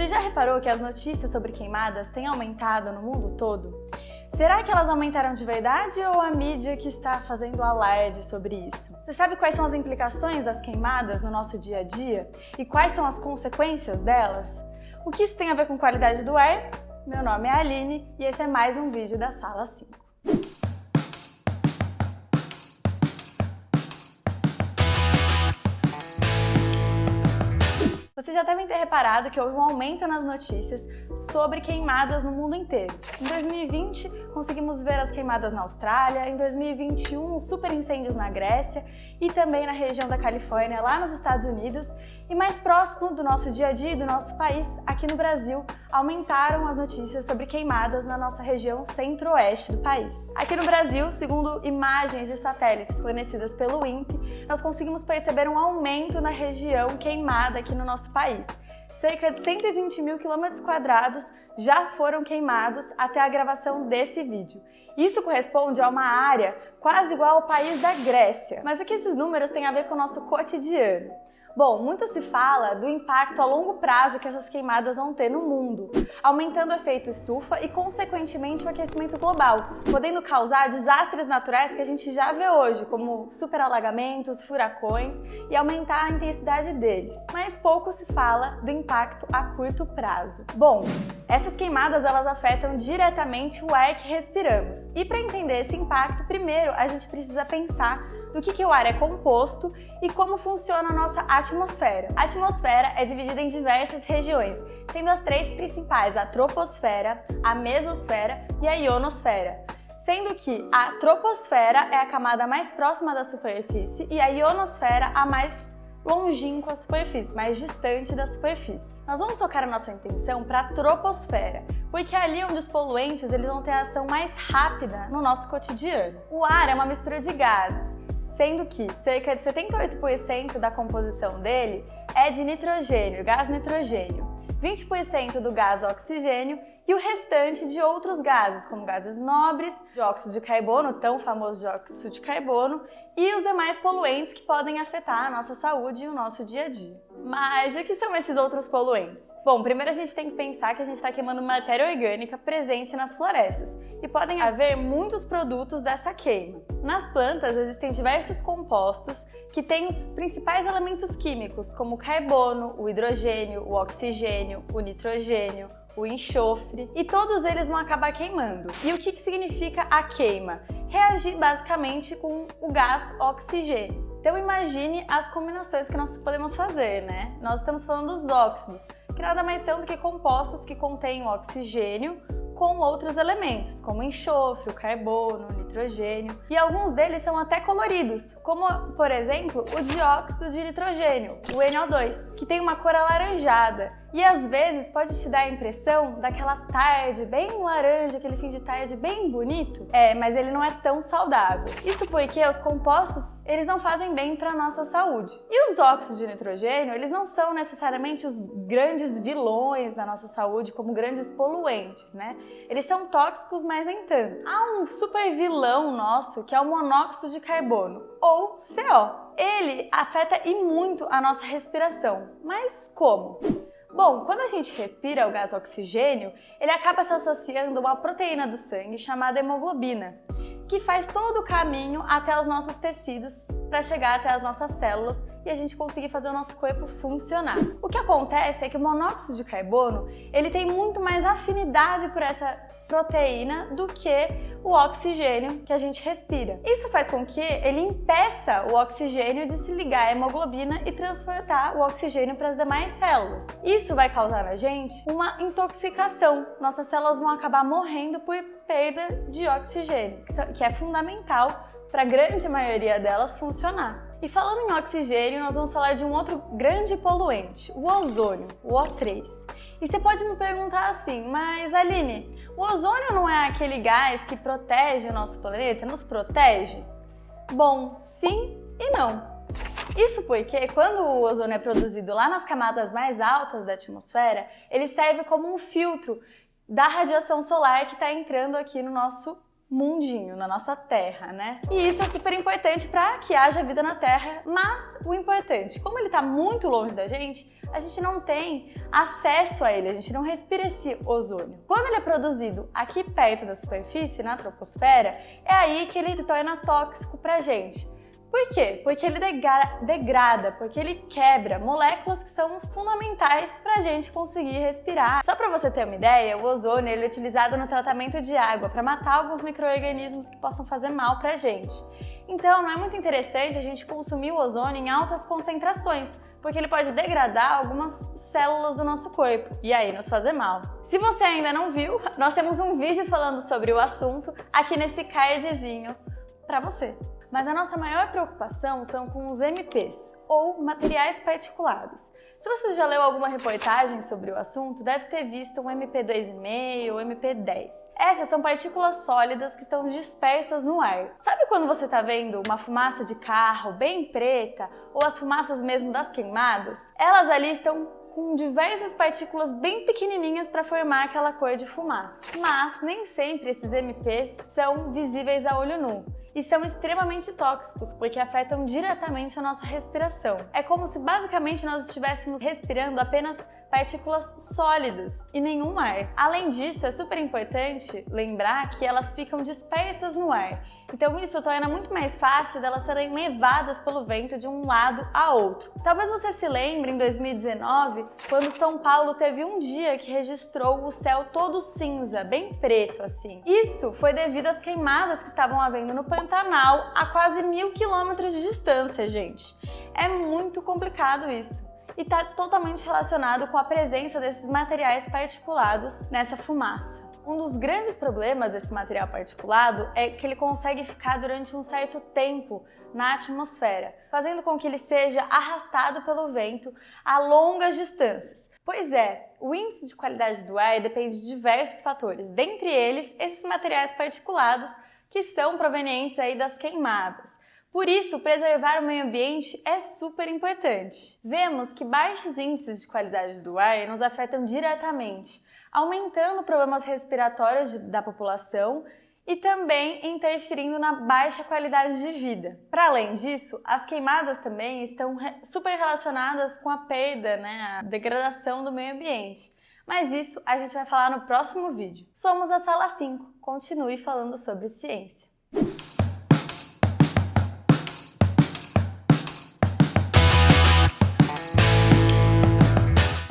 Você já reparou que as notícias sobre queimadas têm aumentado no mundo todo? Será que elas aumentaram de verdade ou a mídia que está fazendo alarde sobre isso? Você sabe quais são as implicações das queimadas no nosso dia a dia? E quais são as consequências delas? O que isso tem a ver com qualidade do ar? Meu nome é Aline e esse é mais um vídeo da Sala 5. Vocês já devem ter reparado que houve um aumento nas notícias sobre queimadas no mundo inteiro. Em 2020, conseguimos ver as queimadas na Austrália, em 2021, super incêndios na Grécia e também na região da Califórnia, lá nos Estados Unidos. E mais próximo do nosso dia a dia e do nosso país, aqui no Brasil, aumentaram as notícias sobre queimadas na nossa região centro-oeste do país. Aqui no Brasil, segundo imagens de satélites fornecidas pelo INPE, nós conseguimos perceber um aumento na região queimada aqui no nosso país. Cerca de 120 mil quilômetros quadrados já foram queimados até a gravação desse vídeo. Isso corresponde a uma área quase igual ao país da Grécia. Mas o que esses números têm a ver com o nosso cotidiano? Bom, muito se fala do impacto a longo prazo que essas queimadas vão ter no mundo, aumentando o efeito estufa e, consequentemente, o aquecimento global, podendo causar desastres naturais que a gente já vê hoje, como superalagamentos, furacões, e aumentar a intensidade deles. Mas pouco se fala do impacto a curto prazo. Bom, essas queimadas elas afetam diretamente o ar que respiramos. E para entender esse impacto, primeiro a gente precisa pensar do que o ar é composto e como funciona a nossa atmosfera. A atmosfera é dividida em diversas regiões, sendo as três principais a troposfera, a mesosfera e a ionosfera. Sendo que a troposfera é a camada mais próxima da superfície e a ionosfera a mais longínqua à superfície, mais distante da superfície. Nós vamos focar a nossa atenção para a troposfera, porque é ali onde os poluentes eles vão ter a ação mais rápida no nosso cotidiano. O ar é uma mistura de gases, sendo que cerca de 78% da composição dele é de nitrogênio, gás nitrogênio, 20% do gás oxigênio e o restante de outros gases, como gases nobres, dióxido de carbono, tão famoso dióxido de carbono, e os demais poluentes que podem afetar a nossa saúde e o nosso dia a dia. Mas o que são esses outros poluentes? Bom, primeiro a gente tem que pensar que a gente está queimando matéria orgânica presente nas florestas e podem haver muitos produtos dessa queima. Nas plantas existem diversos compostos que têm os principais elementos químicos, como o carbono, o hidrogênio, o oxigênio, o nitrogênio, o enxofre, e todos eles vão acabar queimando. E o que significa a queima? Reagir basicamente com o gás oxigênio. Então imagine as combinações que nós podemos fazer, né? Nós estamos falando dos óxidos, que nada mais são do que compostos que contêm o oxigênio com outros elementos, como o enxofre, o carbono, o nitrogênio, e alguns deles são até coloridos, como, por exemplo, o dióxido de nitrogênio, o NO2, que tem uma cor alaranjada. E às vezes pode te dar a impressão daquela tarde bem laranja, aquele fim de tarde bem bonito. Mas ele não é tão saudável. Isso porque os compostos, eles não fazem bem para a nossa saúde. E os óxidos de nitrogênio, eles não são necessariamente os grandes vilões da nossa saúde, como grandes poluentes, né? Eles são tóxicos, mas nem tanto. Há um super vilão nosso, que é o monóxido de carbono, ou CO. Ele afeta e muito a nossa respiração. Mas como? Bom, quando a gente respira o gás oxigênio, ele acaba se associando a uma proteína do sangue chamada hemoglobina, que faz todo o caminho até os nossos tecidos para chegar até as nossas células e a gente conseguir fazer o nosso corpo funcionar. O que acontece é que o monóxido de carbono, ele tem muito mais afinidade por essa proteína do que o oxigênio que a gente respira. Isso faz com que ele impeça o oxigênio de se ligar à hemoglobina e transportar o oxigênio para as demais células. Isso vai causar na gente uma intoxicação. Nossas células vão acabar morrendo por perda de oxigênio, que é fundamental para a grande maioria delas funcionar. E falando em oxigênio, nós vamos falar de um outro grande poluente, o ozônio, o O3. E você pode me perguntar assim, mas Aline, o ozônio não é aquele gás que protege o nosso planeta, nos protege? Bom, sim e não. Isso porque quando o ozônio é produzido lá nas camadas mais altas da atmosfera, ele serve como um filtro da radiação solar que está entrando aqui no nosso mundinho, na nossa Terra, né? E isso é super importante para que haja vida na Terra, mas o importante, como ele está muito longe da gente não tem acesso a ele, a gente não respira esse ozônio. Quando ele é produzido aqui perto da superfície, na troposfera, é aí que ele se torna tóxico pra gente. Por quê? Porque ele degrada, porque ele quebra moléculas que são fundamentais para a gente conseguir respirar. Só para você ter uma ideia, o ozônio ele é utilizado no tratamento de água para matar alguns micro-organismos que possam fazer mal para a gente. Então, não é muito interessante a gente consumir o ozônio em altas concentrações, porque ele pode degradar algumas células do nosso corpo e aí nos fazer mal. Se você ainda não viu, nós temos um vídeo falando sobre o assunto aqui nesse cardzinho para você. Mas a nossa maior preocupação são com os MPs, ou materiais particulados. Se você já leu alguma reportagem sobre o assunto, deve ter visto um MP2,5 ou MP10. Essas são partículas sólidas que estão dispersas no ar. Sabe quando você está vendo uma fumaça de carro bem preta, ou as fumaças mesmo das queimadas? Elas ali estão com diversas partículas bem pequenininhas para formar aquela cor de fumaça. Mas nem sempre esses MPs são visíveis a olho nu. E são extremamente tóxicos, porque afetam diretamente a nossa respiração. É como se basicamente nós estivéssemos respirando apenas partículas sólidas e nenhum ar. Além disso, é super importante lembrar que elas ficam dispersas no ar. Então isso torna muito mais fácil delas serem levadas pelo vento de um lado a outro. Talvez você se lembre em 2019, quando São Paulo teve um dia que registrou o céu todo cinza, bem preto assim. Isso foi devido às queimadas que estavam havendo no Pantanal a quase 1000 quilômetros de distância, gente. É muito complicado isso. E está totalmente relacionado com a presença desses materiais particulados nessa fumaça. Um dos grandes problemas desse material particulado é que ele consegue ficar durante um certo tempo na atmosfera, fazendo com que ele seja arrastado pelo vento a longas distâncias. Pois é, o índice de qualidade do ar depende de diversos fatores, dentre eles esses materiais particulados que são provenientes aí das queimadas. Por isso, preservar o meio ambiente é super importante. Vemos que baixos índices de qualidade do ar nos afetam diretamente, aumentando problemas respiratórios da população e também interferindo na baixa qualidade de vida. Para além disso, as queimadas também estão super relacionadas com a perda, a degradação do meio ambiente. Mas isso a gente vai falar no próximo vídeo. Somos a Sala 5, continue falando sobre ciência.